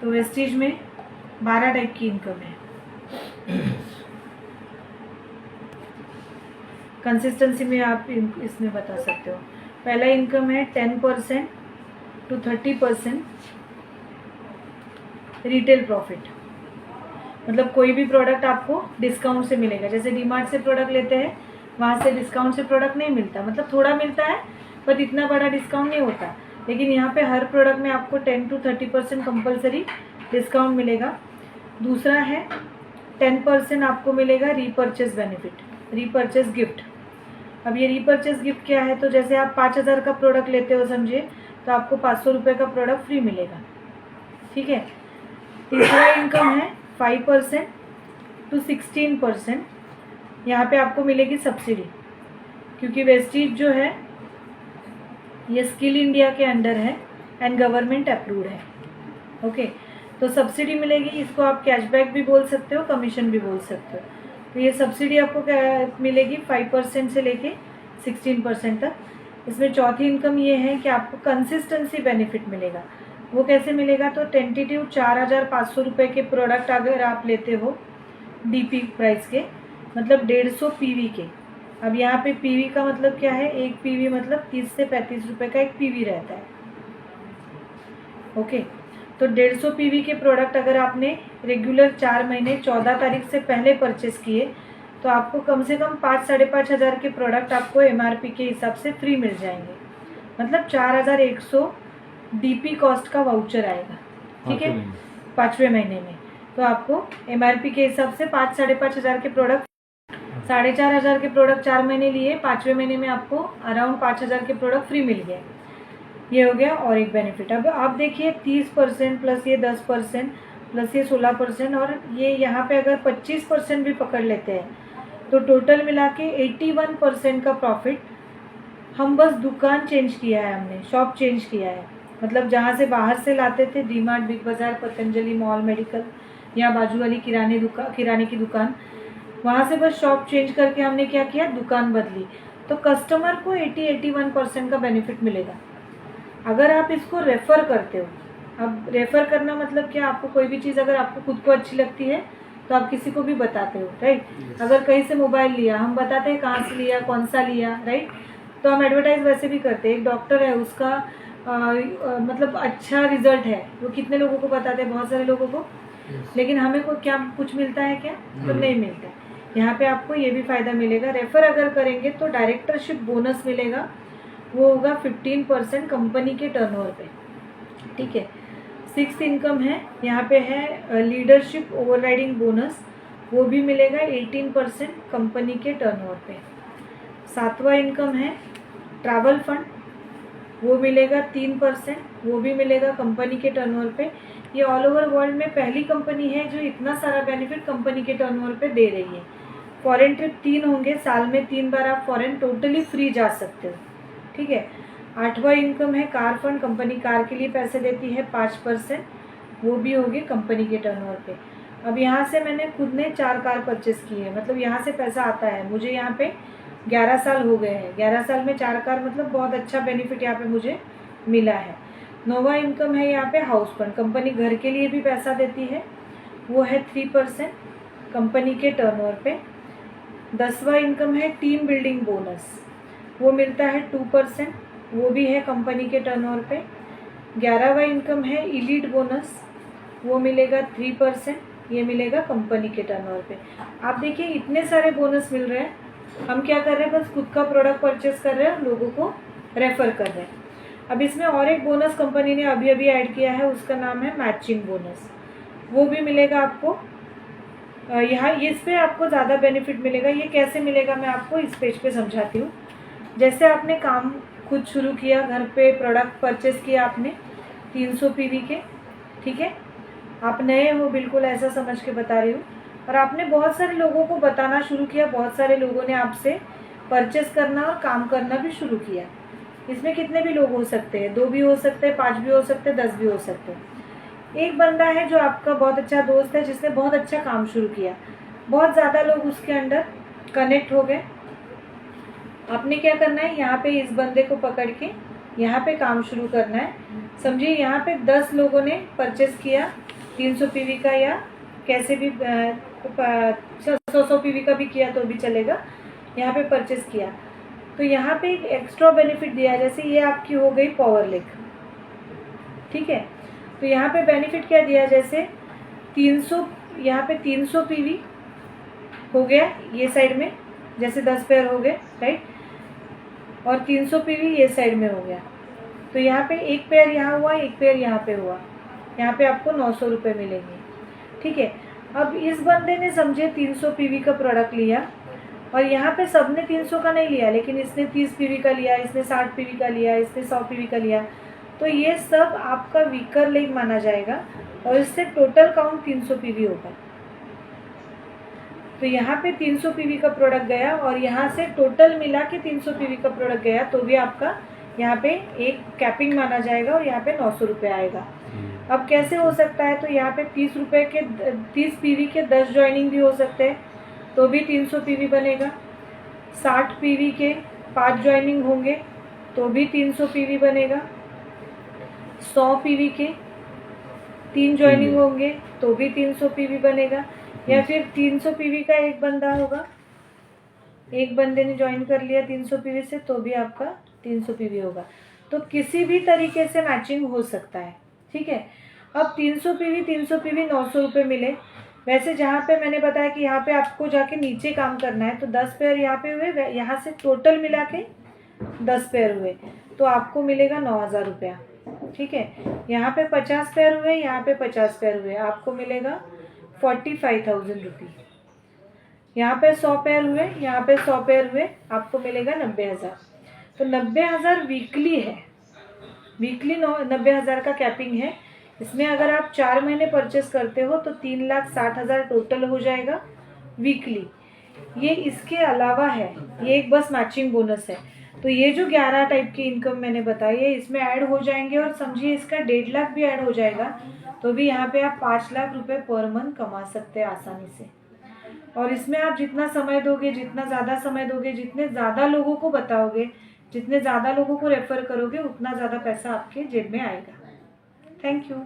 तो वेस्टीज में 12 टाइप की इनकम है। कंसिस्टेंसी में आप इसमें बता सकते हो। पहला इनकम है 10% to 30% रिटेल प्रॉफिट, मतलब कोई भी प्रोडक्ट आपको डिस्काउंट से मिलेगा। जैसे डीमार्ट से प्रोडक्ट लेते हैं, वहाँ से डिस्काउंट से प्रोडक्ट नहीं मिलता, मतलब थोड़ा मिलता है पर इतना बड़ा डिस्काउंट नहीं होता। लेकिन यहाँ पे हर प्रोडक्ट में आपको 10 to 30% कंपलसरी डिस्काउंट मिलेगा। दूसरा है 10% आपको मिलेगा रीपरचेज बेनिफिट, रीपरचेज गिफ्ट। अब ये रीपरचेज गिफ्ट क्या है, तो जैसे आप 5000 का प्रोडक्ट लेते हो समझिए, तो आपको 500 रुपये का प्रोडक्ट फ्री मिलेगा। ठीक है। तीसरा इनकम है 5% to 16%। यहाँ पे आपको मिलेगी सब्सिडी, क्योंकि वेस्टीज जो है ये स्किल इंडिया के अंडर है एंड गवर्नमेंट अप्रूव्ड है। ओके, तो सब्सिडी मिलेगी। इसको आप कैशबैक भी बोल सकते हो, कमीशन भी बोल सकते हो। तो ये सब्सिडी आपको क्या मिलेगी 5% से लेके 16% तक। इसमें चौथी इनकम ये है कि आपको कंसिस्टेंसी बेनिफिट मिलेगा। वो कैसे मिलेगा, तो टेंटेटिव 4500 रुपये के प्रोडक्ट अगर आप लेते हो डीपी प्राइस के, मतलब 150 पीवी के। अब यहाँ पे पीवी का मतलब क्या है, एक पीवी मतलब 30 से 35 रुपये का एक पीवी रहता है। ओके, तो 150 पीवी के प्रोडक्ट अगर आपने रेगुलर 4 महीने 14 तारीख से पहले परचेस किए, तो आपको कम से कम 5-5.5 हज़ार के प्रोडक्ट आपको एमआरपी के हिसाब से फ्री मिल जाएंगे। मतलब 4100 डीपी कॉस्ट का वाउचर आएगा। ठीक है, 5वें महीने में। तो आपको एमआरपी के हिसाब से 5-5.5 हज़ार के प्रोडक्ट, 4,500 के प्रोडक्ट 4 महीने लिए, 5वें महीने में आपको अराउंड 5,000 के प्रोडक्ट फ्री मिल गए। ये हो गया और एक बेनिफिट। अब आप देखिए 30% प्लस ये 10% प्लस ये 16%, और ये यहाँ पे अगर 25% भी पकड़ लेते हैं, तो टोटल मिला के 81% का प्रॉफिट। हम बस दुकान चेंज किया है, हमने शॉप चेंज किया है। मतलब जहाँ से बाहर से लाते थे, डीमार्ट, बिग बाज़ार, पतंजलि, मॉल, मेडिकल या बाजू वाली किराने की दुकान, वहाँ से बस शॉप चेंज करके हमने क्या किया, दुकान बदली। तो कस्टमर को 80-81% का बेनिफिट मिलेगा अगर आप इसको रेफ़र करते हो। अब रेफ़र करना मतलब क्या, आपको कोई भी चीज़ अगर आपको खुद को अच्छी लगती है तो आप किसी को भी बताते हो, राइट। अगर कहीं से मोबाइल लिया, हम बताते हैं कहाँ से लिया, कौन सा लिया, राइट। तो हम एडवर्टाइज वैसे भी करते हैं। एक डॉक्टर है, उसका मतलब अच्छा रिजल्ट है, वो कितने लोगों को बताते हैं, बहुत सारे लोगों को। लेकिन हमें को क्या कुछ मिलता है क्या, तो नहीं मिलता है। यहाँ पे आपको ये भी फ़ायदा मिलेगा। रेफ़र अगर करेंगे तो डायरेक्टरशिप बोनस मिलेगा, वो होगा 15% कंपनी के टर्नओवर पे। ठीक है। 6th इनकम है, यहाँ पे है लीडरशिप ओवरराइडिंग बोनस, वो भी मिलेगा 18% कंपनी के टर्नओवर पे। 7वां इनकम है ट्रैवल फंड, वो मिलेगा 3%, वो भी मिलेगा कंपनी के टर्नओवर पे। ये ऑल ओवर वर्ल्ड में पहली कंपनी है जो इतना सारा बेनिफिट कंपनी के टर्नओवर पे दे रही है। फॉरेन ट्रिप 3 होंगे, साल में 3 बार आप फॉरेन टोटली फ्री जा सकते हो। ठीक है। 8वां इनकम है कार फंड, कंपनी कार के लिए पैसे देती है 5%, वो भी होगी कंपनी के टर्नओवर पे। अब यहाँ से मैंने खुद ने 4 कार परचेस की है, मतलब यहाँ से पैसा आता है मुझे। यहाँ पे 11 साल हो गए हैं, 11 साल में 4 कार, मतलब बहुत अच्छा बेनिफिट यहाँ पे मुझे मिला है। 9वां इनकम है यहाँ पे हाउस फंड, कंपनी घर के लिए भी पैसा देती है, वो है 3% कंपनी के टर्नओवर पे। 10वां इनकम है टीम बिल्डिंग बोनस, वो मिलता है 2%, वो भी है कंपनी के टर्नओवर पे। 11वां इनकम है इलीट बोनस, वो मिलेगा 3%, ये मिलेगा कंपनी के टर्नओवर पे। आप देखिए इतने सारे बोनस मिल रहे हैं। हम क्या कर रहे हैं, बस खुद का प्रोडक्ट परचेस कर रहे हैं, लोगों को रेफ़र कर रहे हैं। अब इसमें और एक बोनस कंपनी ने अभी अभी ऐड किया है, उसका नाम है मैचिंग बोनस, वो भी मिलेगा आपको। यहाँ इस पे आपको ज़्यादा बेनिफिट मिलेगा। ये कैसे मिलेगा मैं आपको इस पेज पे समझाती हूँ। जैसे आपने काम खुद शुरू किया, घर पे प्रोडक्ट परचेस किया आपने 300 पीवी के, ठीक है, आप नए हो, बिल्कुल ऐसा समझ के बता रही हूँ, और आपने बहुत सारे लोगों को बताना शुरू किया, बहुत सारे लोगों ने आपसे परचेस करना और काम करना भी शुरू किया। इसमें कितने भी लोग हो सकते हैं, 2 भी हो सकते हैं, 5 भी हो सकते हैं, 10 भी हो सकते हैं। एक बंदा है जो आपका बहुत अच्छा दोस्त है, जिसने बहुत अच्छा काम शुरू किया, बहुत ज़्यादा लोग उसके अंडर कनेक्ट हो गए। आपने क्या करना है, यहाँ पे इस बंदे को पकड़ के यहाँ पे काम शुरू करना है। समझिए यहाँ पे 10 लोगों ने परचेस किया 300 पीवी का, या कैसे भी 100 पीवी का भी किया तो भी चलेगा। यहाँ पे परचेस किया तो यहाँ पे एक एक्स्ट्रा बेनिफिट दिया, जैसे ये आपकी हो गई पावर लेग, ठीक है। तो यहाँ पे बेनिफिट क्या दिया, जैसे 300, यहाँ पे 300 पीवी हो गया ये साइड में, जैसे 10 पेयर हो गए, राइट, और 300 पीवी ये साइड में हो गया। तो यहाँ पे एक पेयर यहाँ हुआ, एक पेयर यहाँ पे हुआ, यहाँ पे आपको 900 रुपये मिलेंगे, ठीक है। अब इस बंदे ने समझे 300 पीवी का प्रोडक्ट लिया, और यहाँ पे सबने 300 का नहीं लिया, लेकिन इसने 30 पीवी का लिया, इसने 60 पीवी का लिया, इसने 100 पीवी का लिया, तो ये सब आपका वीकर लेग माना जाएगा, और इससे टोटल काउंट 300 पीवी होगा। तो यहाँ पे 300 पीवी का प्रोडक्ट गया, और यहाँ से टोटल मिला के 300 पीवी का प्रोडक्ट गया, तो भी आपका यहाँ पे एक कैपिंग माना जाएगा, और यहाँ पे 900 रुपये आएगा। अब कैसे हो सकता है, तो यहाँ पे 30 रुपये के 30 पीवी के 10 ज्वाइनिंग भी हो सकते हैं, तो भी 300 पीवी बनेगा। 60 पीवी के 5 ज्वाइनिंग होंगे तो भी 300 पीवी बनेगा। 100 पीवी के 3 ज्वाइनिंग होंगे तो भी 300 पीवी बनेगा। या फिर 300 पीवी का एक बंदा होगा, एक बंदे ने ज्वाइन कर लिया 300 पीवी से, तो भी आपका 300 पीवी होगा। तो किसी भी तरीके से मैचिंग हो सकता है, ठीक है। अब 300 पीवी 900 रुपये मिले। वैसे जहाँ पे मैंने बताया कि यहाँ पे आपको जाके नीचे काम करना है, तो 10 पेयर यहाँ पे हुए, यहाँ से टोटल मिला के 10 पेयर हुए, तो आपको मिलेगा 9,000 रुपया, ठीक है। यहाँ पे 50 पेयर हुए, यहाँ पे 50 पेयर हुए, आपको मिलेगा 45,000 रुपी। यहाँ पे 100 पेयर हुए, यहाँ पे 100 पेयर हुए, आपको मिलेगा 90,000। तो 90,000 वीकली है, वीकली 90,000 का कैपिंग है। इसमें अगर आप 4 महीने परचेस करते हो तो 3,60,000 टोटल हो जाएगा वीकली। ये इसके अलावा है, ये एक बस मैचिंग बोनस है। तो ये जो 11 टाइप की इनकम मैंने बताई है, इसमें ऐड हो जाएंगे, और समझिए इसका 1.5 लाख भी ऐड हो जाएगा, तो भी यहाँ पे आप 5 लाख रुपए पर मंथ कमा सकते हैं आसानी से। और इसमें आप जितना समय दोगे, जितना ज़्यादा समय दोगे, जितने ज़्यादा लोगों को बताओगे, जितने ज़्यादा लोगों को रेफ़र करोगे, उतना ज़्यादा पैसा आपके जेब में आएगा। Thank you.